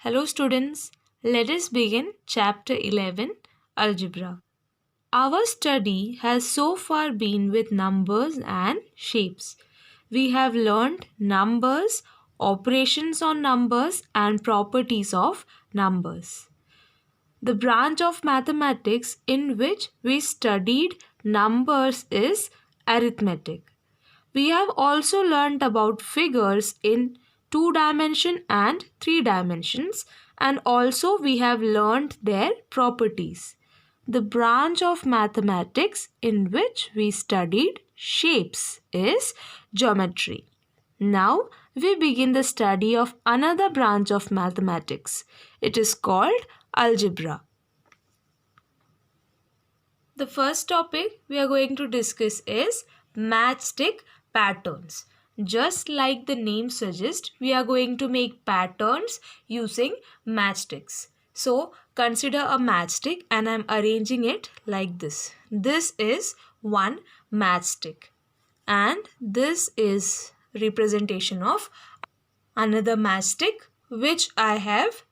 Hello students, let us begin chapter 11 Algebra. Our study has so far been with numbers and shapes. We have learned numbers, operations on numbers and properties of numbers. The branch of mathematics in which we studied numbers is arithmetic. We have also learned about figures in 2 dimension and 3 dimensions, and also we have learned their properties. The branch of mathematics in which we studied shapes is geometry. Now we begin the study of another branch of mathematics. It is called algebra. The first topic we are going to discuss is matchstick patterns. Just like the name suggests, we are going to make patterns using matchsticks. So consider a matchstick and I am arranging it like this. This is one matchstick and this is representation of another matchstick which I have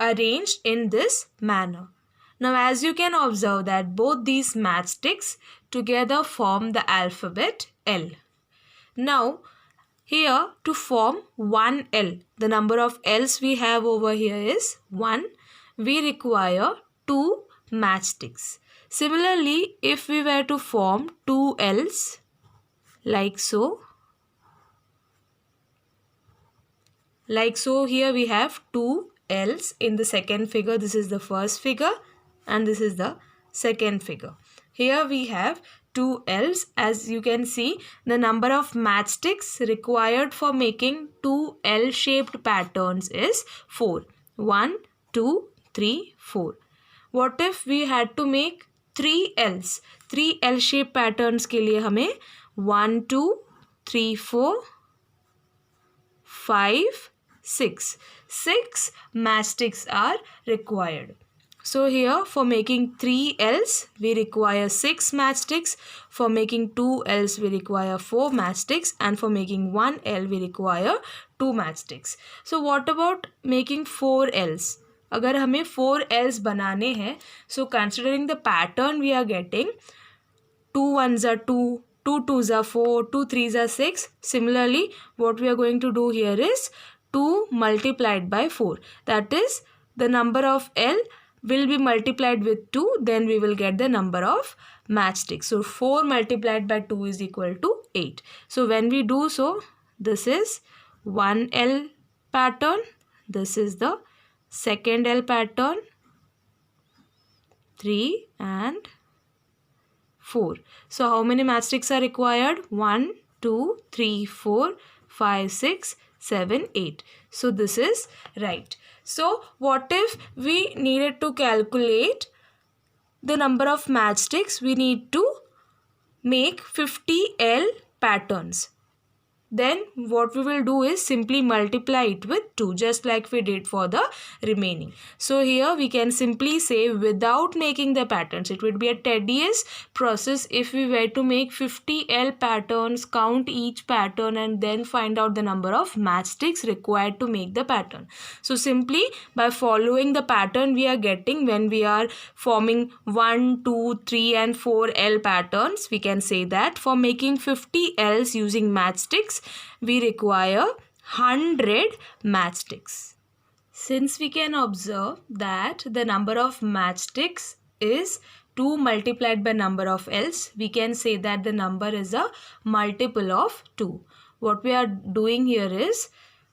arranged in this manner. Now as you can observe that both these matchsticks together form the alphabet L. Now here to form one L, the number of L's we have over here is 1. We require 2 matchsticks. Similarly, if we were to form 2 L's like so, here we have 2 L's in the second figure. This is the first figure and this is the second figure. Here we have 2 L's. As you can see, the number of matchsticks required for making 2 L-shaped patterns is 4. 1, 2, 3, 4. What if we had to make 3 L's? 3 L-shaped patterns के लिए हमें 1, 2, 3, 4, 5, 6. 6 matchsticks are required. So here for making 3 L's we require 6 matchsticks. For making 2 L's we require 4 matchsticks. And for making 1 L we require 2 matchsticks. So what about making 4 L's? अगर हमें 4 L's बनाने हैं, so considering the pattern we are getting, 2 1s are 2, 2 2s are 4, 2 3s are 6. Similarly, what we are going to do here is 2 multiplied by 4. That is, the number of L will be multiplied with 2, then we will get the number of matchsticks. So 4 multiplied by 2 is equal to 8. So when we do so, this is 1 L pattern, this is the second L pattern, 3 and 4. So how many matchsticks are required? 1, 2, 3, 4, 5, 6, 7, 8. So this is right. So what if we needed to calculate the number of matchsticks? We need to make 50 L patterns. Then what we will do is simply multiply it with 2, just like we did for the remaining. So here we can simply say without making the patterns. It would be a tedious process if we were to make 50 L patterns, count each pattern and then find out the number of matchsticks required to make the pattern. So simply by following the pattern we are getting when we are forming 1, 2, 3 and 4 L patterns, we can say that for making 50 L's using matchsticks, we require 100 matchsticks. Since we can observe that the number of matchsticks is 2 multiplied by number of L's, we can say that the number is a multiple of 2. What we are doing here is,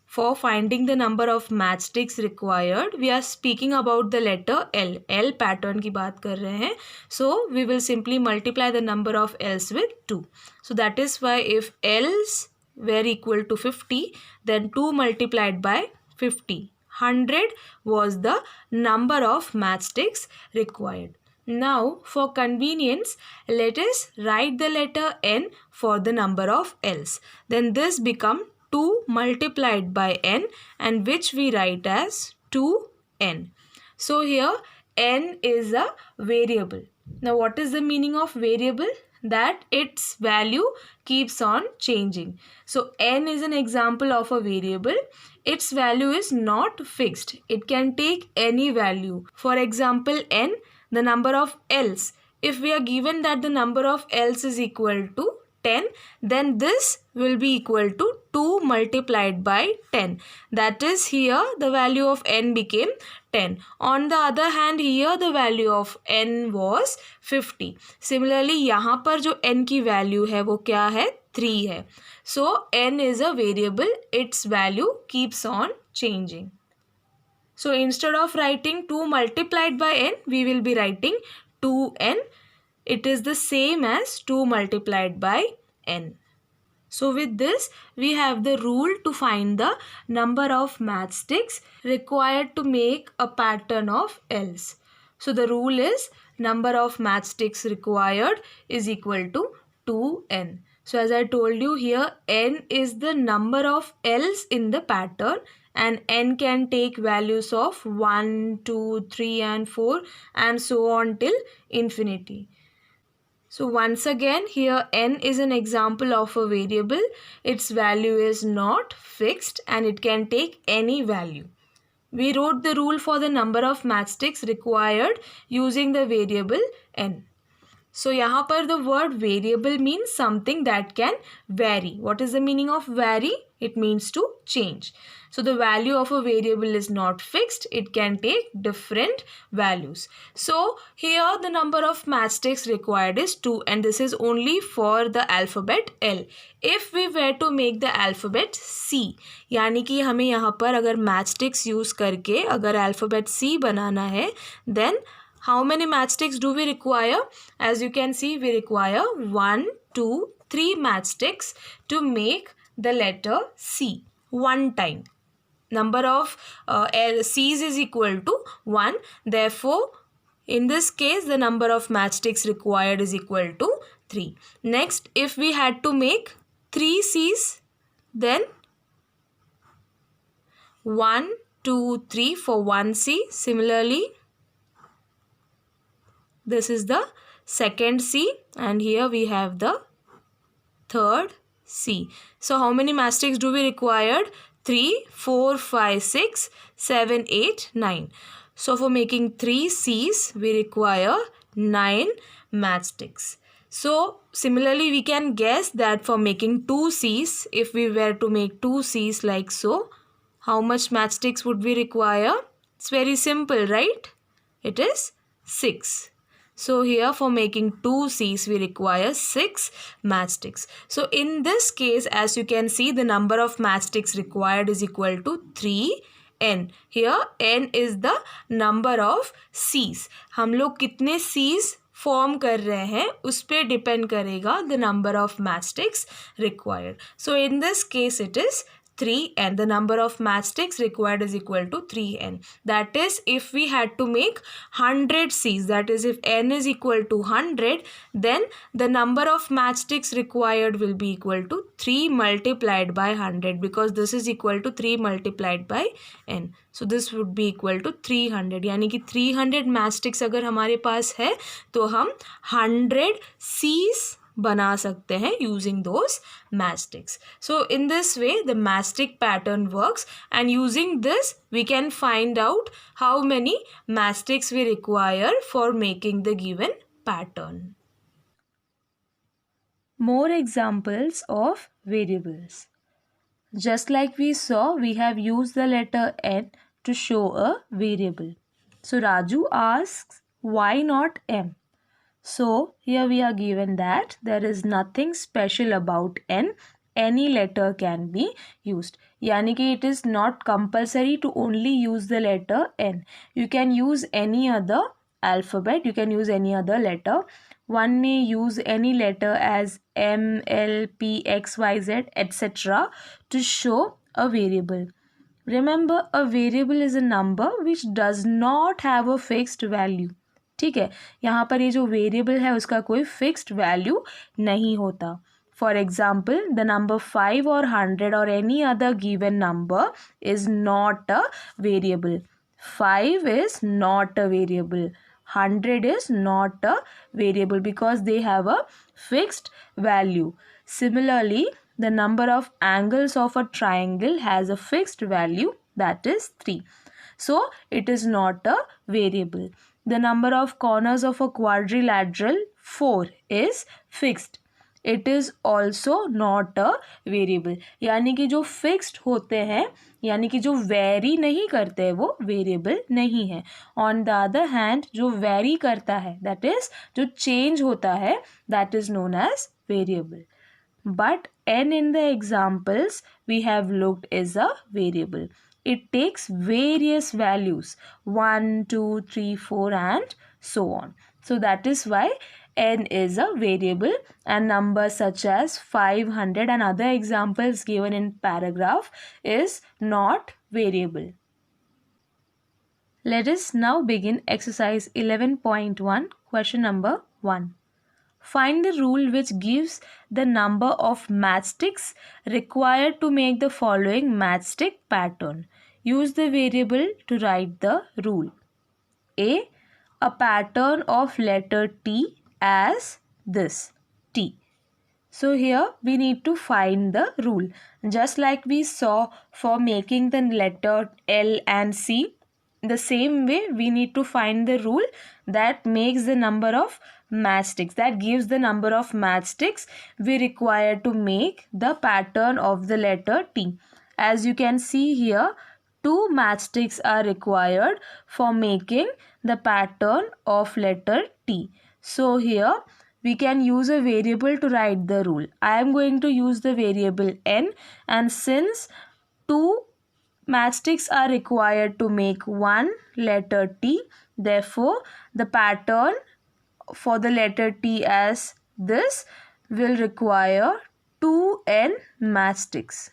for finding the number of matchsticks required, we are speaking about the letter L. L pattern की बात कर रहे हैं. So we will simply multiply the number of L's with 2. So that is why if L's were equal to 50, then 2 multiplied by 50. 100 was the number of matchsticks required. Now for convenience, let us write the letter N for the number of L's. Then this becomes 2 multiplied by N, and which we write as 2N. So here N is a variable. Now what is the meaning of variable? that its value keeps on changing. So n is an example of a variable. Its value is not fixed. It can take any value. For example, n, the number of L's. If we are given that the number of L's is equal to 10, then this will be equal to 2 multiplied by 10. That is, here the value of n became 10. On the other hand, here the value of n was 50. Similarly, यहाँ पर जो n की value है वो क्या है? 3 है. So n is a variable. Its value keeps on changing. So instead of writing 2 multiplied by n, we will be writing 2n. It is the same as 2 multiplied by n. So with this, we have the rule to find the number of matchsticks required to make a pattern of L's. So the rule is number of matchsticks required is equal to 2n. So as I told you here, n is the number of L's in the pattern, and n can take values of 1, 2, 3 and 4 and so on till infinity. So once again, here n is an example of a variable. Its value is not fixed and it can take any value. We wrote the rule for the number of matchsticks required using the variable n. So यहाँ पर the word variable means something that can vary. What is the meaning of vary? It means to change. So the value of a variable is not fixed. It can take different values. So here the number of matchsticks required is 2, and this is only for the alphabet L. If we were to make the alphabet C, यानी कि हमें यहाँ पर अगर matchsticks use करके अगर alphabet C बनाना है, then how many matchsticks do we require? As you can see, we require 1, 2, 3 matchsticks to make the letter C one time. Number of C's is equal to 1. Therefore, in this case, the number of matchsticks required is equal to 3. Next, if we had to make 3 C's, then 1, 2, 3 for 1 C. Similarly, this is the second C, and here we have the third C. So how many matchsticks do we require? 3, 4, 5, 6, 7, 8, 9. So for making 3 C's, we require 9 matchsticks. So similarly, we can guess that for making 2 C's, if we were to make 2 C's like so, how much matchsticks would we require? It's very simple, right? It is 6. So here for making 2 C's, we require 6 matchsticks. So in this case, as you can see, the number of matchsticks required is equal to 3n. Here n is the number of C's. हम लोग कितने C's form कर रहे हैं उस पर depend करेगा the number of matchsticks required. So in this case, it is 3n. The number of matchsticks required is equal to 3n. That is, if we had to make 100 C's, that is, if n is equal to 100, then the number of matchsticks required will be equal to 3 multiplied by 100, because this is equal to 3 multiplied by n. So this would be equal to 300. यानी कि 300 matchsticks अगर हमारे पास है तो हम 100 C's बना सकते हैं using those matchsticks. So in this way, the matchstick pattern works, and using this we can find out how many matchsticks we require for making the given pattern. More examples of variables. Just like we saw, we have used the letter n to show a variable. So Raju asks, why not m? So here we are given that there is nothing special about n. Any letter can be used. यानी कि it is not compulsory to only use the letter n. You can use any other alphabet. You can use any other letter. One may use any letter as M, L, P, X, Y, Z, etc. to show a variable. Remember, a variable is a number which does not have a fixed value. ठीक है, यहाँ पर ये जो variable है उसका कोई fixed value नहीं होता. फॉर एग्जाम्पल, द नंबर 5 और 100 और any other given number is not a variable. 5 is not a variable. 100 is not a variable because they have a fixed value. Similarly, the number of angles of a triangle has a fixed value, that is 3. So it is not a variable. The number of corners of a quadrilateral 4 is fixed. It is also not a variable. यानी कि जो fixed होते हैं, यानी कि जो vary नहीं करते वो variable नहीं है. On the other hand, जो vary करता है, that is जो change होता है, that is known as variable. But n in the examples we have looked is a variable. It takes various values 1, 2, 3, 4 and so on. So that is why n is a variable, and numbers such as 500 and other examples given in paragraph is not variable. Let us now begin exercise 11.1, question number 1. Find the rule which gives the number of matchsticks required to make the following matchstick pattern. Use the variable to write the rule. A pattern of letter T as this, T. So here we need to find the rule. Just like we saw for making the letter L and C, the same way we need to find the rule that makes the number of matchsticks, that gives the number of matchsticks we require to make the pattern of the letter T. As you can see here, 2 matchsticks are required for making the pattern of letter T. So here we can use a variable to write the rule. I am going to use the variable n, and since 2 matchsticks are required to make one letter T, therefore the pattern for the letter T as this will require 2n matchsticks.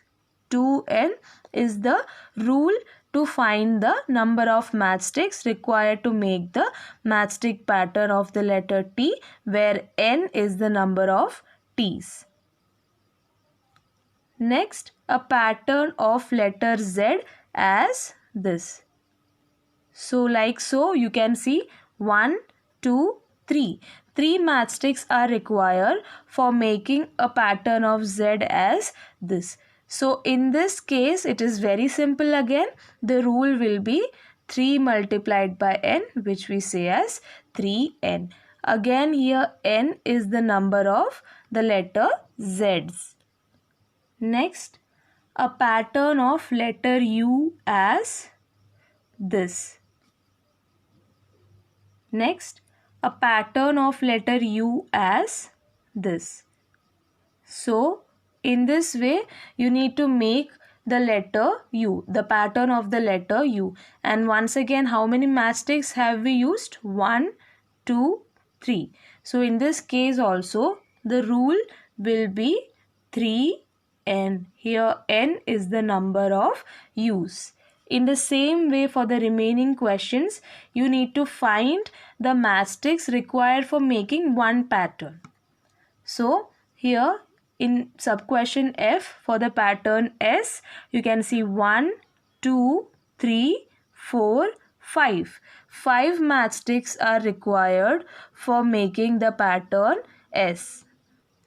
2n is the rule to find the number of matchsticks required to make the matchstick pattern of the letter T, where n is the number of T's. Next, a pattern of letter Z as this. So like so, you can see 1, 2, 3. 3 matchsticks are required for making a pattern of Z as this. So in this case, it is very simple again. The rule will be 3 multiplied by n, which we say as 3n. Again here n is the number of the letter Z's. Next, a pattern of letter U as this. Next, a pattern of letter U as this. So, in this way, you need to make the letter U, the pattern of the letter U. And once again, how many matchsticks have we used? 1, 2, 3. So, in this case also, the rule will be 3n. Here, n is the number of U's. In the same way, for the remaining questions, you need to find the matchsticks required for making one pattern. So, here in sub-question F, for the pattern S, you can see 1, 2, 3, 4, 5. 5 matchsticks are required for making the pattern S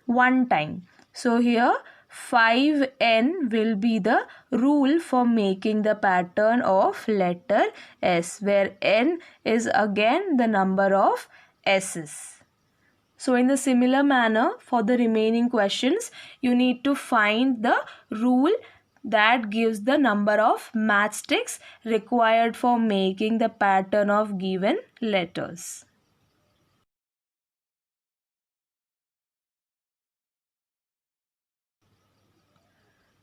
one time. So, here 5n will be the rule for making the pattern of letter S, where n is again the number of S's. So in the similar manner, for the remaining questions, you need to find the rule that gives the number of matchsticks required for making the pattern of given letters.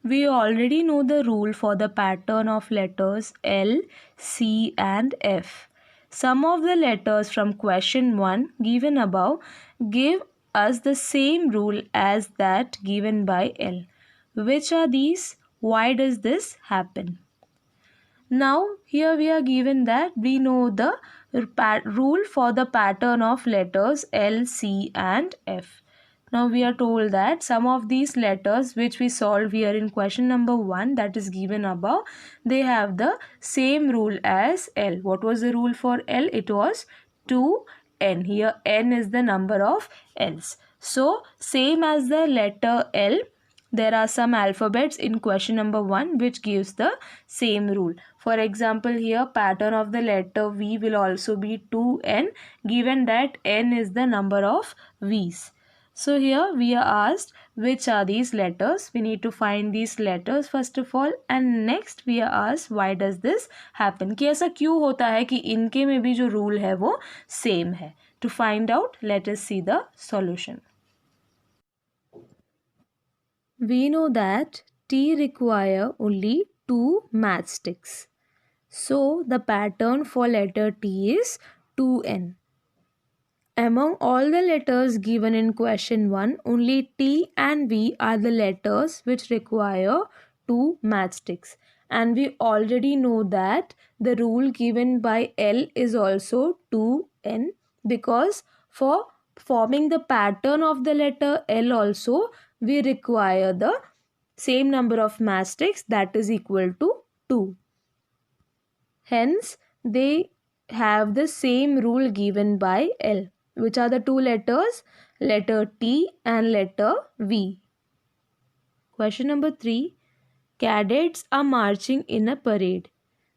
We already know the rule for the pattern of letters L, C and F. Some of the letters from question 1 given above give us the same rule as that given by L. Which are these? Why does this happen? Now here we are given that we know the rule for the pattern of letters L, C and F. Now we are told that some of these letters which we solved here in question number 1, that is given above, they have the same rule as L. What was the rule for L? It was 2n. Here n is the number of n's. So same as the letter L, there are some alphabets in question number 1 which gives the same rule. For example, here pattern of the letter V will also be 2n, given that n is the number of V's. So here we are asked which are these letters. We need to find these letters first of all, and next we are asked why does this happen, कि ऐसा क्यों होता है कि इनके में भी जो rule है वो same है. To find out, let us see the solution. We know that T require only 2 matchsticks. So the pattern for letter T is 2n. Among all the letters given in question 1, only T and V are the letters which require 2 matchsticks. And we already know that the rule given by L is also 2n, because for forming the pattern of the letter L also we require the same number of matchsticks, that is equal to 2. Hence, they have the same rule given by L. Which are the 2 letters? Letter T and letter V. Question number 3. Cadets are marching in a parade.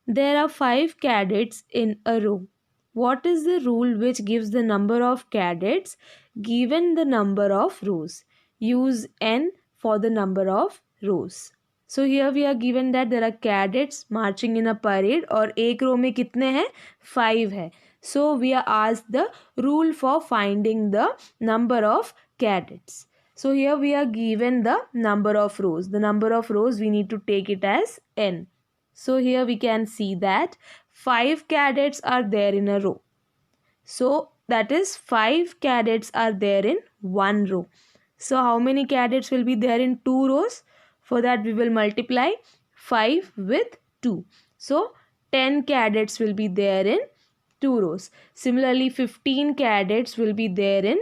There are 5 cadets in a row. What is the rule which gives the number of cadets given the number of rows? Use n for the number of rows. So here we are given that there are cadets marching in a parade और एक रो में कितने हैं? 5 है. So we are asked the rule for finding the number of cadets. So here we are given the number of rows. The number of rows we need to take it as n. So here we can see that 5 cadets are there in a row. So that is 5 cadets are there in one row. So how many cadets will be there in 2 rows? For that we will multiply 5 with 2. So 10 cadets will be there in 2 rows. Similarly 15 cadets will be there in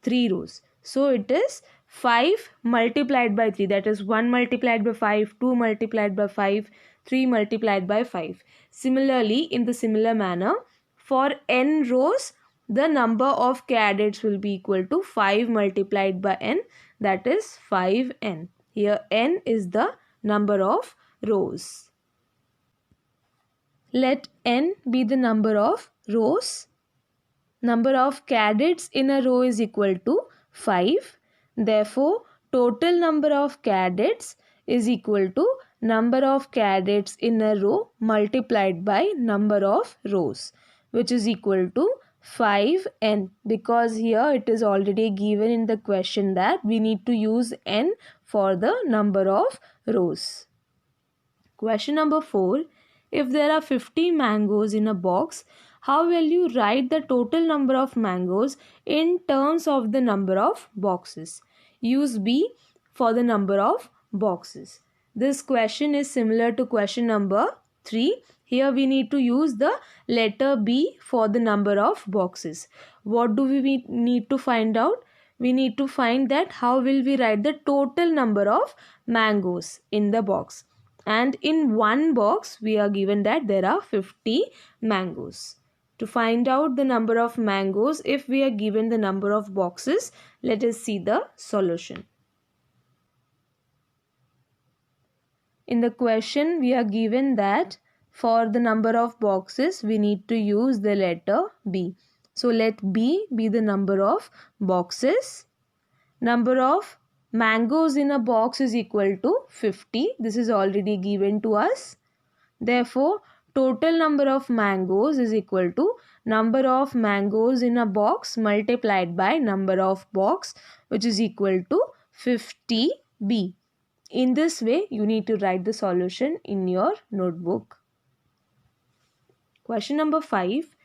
3 rows. So it is 5 multiplied by 3, that is 1 multiplied by 5, 2 multiplied by 5, 3 multiplied by 5. Similarly, in the similar manner, for n rows, the number of cadets will be equal to 5 multiplied by n, that is 5n. Here n is the number of rows. Let n be the number of rows. Number of cadets in a row is equal to 5. Therefore, total number of cadets is equal to number of cadets in a row multiplied by number of rows, which is equal to 5n, because here it is already given in the question that we need to use n for the number of rows. Question number 4. If there are 50 mangoes in a box, how will you write the total number of mangoes in terms of the number of boxes? Use B for the number of boxes. This question is similar to question number 3. Here we need to use the letter B for the number of boxes. What do we need to find out? We need to find that how will we write the total number of mangoes in the box. And in one box we are given that there are 50 mangoes. To find out the number of mangoes if we are given the number of boxes, let us see the solution. In the question we are given that for the number of boxes we need to use the letter B. So let B be the number of boxes. Number of mangoes in a box is equal to 50. This is already given to us. Therefore, total number of mangoes is equal to number of mangoes in a box multiplied by number of box, which is equal to 50b. In this way, you need to write the solution in your notebook. Question number 5.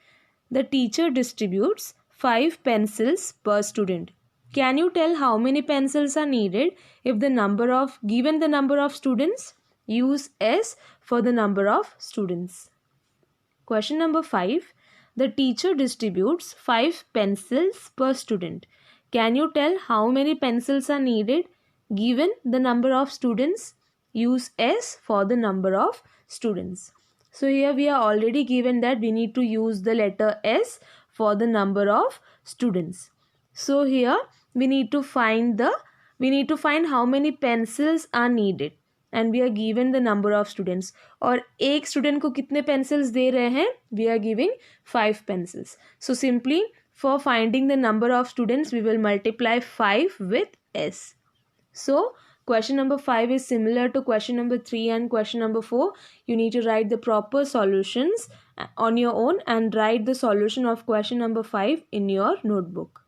The teacher distributes 5 pencils per student. Can you tell how many pencils are needed if the number of given the number of students? Use S for the number of students. Question number 5. The teacher distributes 5 pencils per student. Can you tell how many pencils are needed given the number of students? Use S for the number of students. So here we are already given that we need to use the letter S for the number of students. So here we need to find how many pencils are needed and we are given the number of students. और एक student को कितने pencils दे रहे हैं? We are giving 5 pencils. So simply for finding the number of students we will multiply 5 with S. So question number 5 is similar to question number 3 and question number 4. You need to write the proper solutions on your own and write the solution of question number 5 in your notebook.